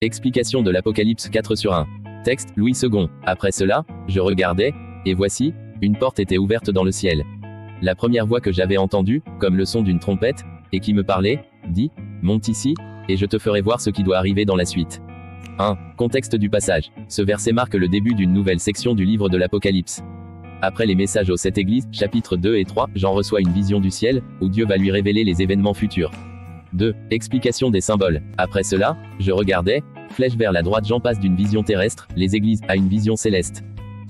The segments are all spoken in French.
Explication de l'Apocalypse 4 sur 1. Texte, Louis II. Après cela, je regardais, et voici, une porte était ouverte dans le ciel. La première voix que j'avais entendue, comme le son d'une trompette, et qui me parlait, dit, monte ici, et je te ferai voir ce qui doit arriver dans la suite. 1. Contexte du passage. Ce verset marque le début d'une nouvelle section du livre de l'Apocalypse. Après les messages aux 7 églises, chapitres 2 et 3, Jean reçoit une vision du ciel, où Dieu va lui révéler les événements futurs. 2. Explication des symboles. Après cela, je regardais, flèche vers la droite, Jean passe d'une vision terrestre, les églises, à une vision céleste.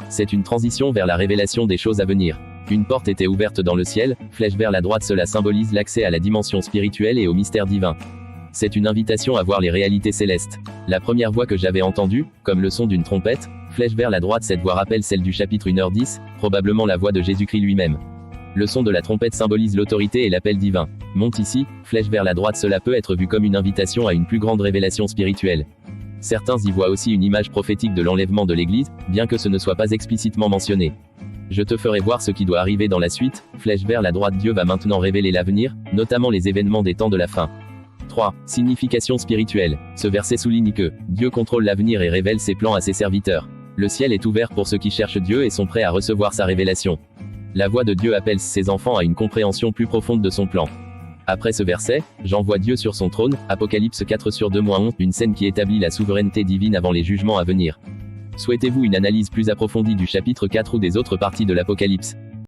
C'est une transition vers la révélation des choses à venir. Une porte était ouverte dans le ciel, flèche vers la droite, cela symbolise l'accès à la dimension spirituelle et au mystère divin. C'est une invitation à voir les réalités célestes. La première voix que j'avais entendue, comme le son d'une trompette, flèche vers la droite, cette voix rappelle celle du chapitre 1h10, probablement la voix de Jésus-Christ lui-même. Le son de la trompette symbolise l'autorité et l'appel divin. Monte ici, flèche vers la droite, cela peut être vu comme une invitation à une plus grande révélation spirituelle. Certains y voient aussi une image prophétique de l'enlèvement de l'Église, bien que ce ne soit pas explicitement mentionné. Je te ferai voir ce qui doit arriver dans la suite, flèche vers la droite, Dieu va maintenant révéler l'avenir, notamment les événements des temps de la fin. 3. Signification spirituelle. Ce verset souligne que Dieu contrôle l'avenir et révèle ses plans à ses serviteurs. Le ciel est ouvert pour ceux qui cherchent Dieu et sont prêts à recevoir sa révélation. La voix de Dieu appelle ses enfants à une compréhension plus profonde de son plan. Après ce verset, Jean voit Dieu sur son trône, Apocalypse 4 sur 2-11, une scène qui établit la souveraineté divine avant les jugements à venir. Souhaitez-vous une analyse plus approfondie du chapitre 4 ou des autres parties de l'Apocalypse ?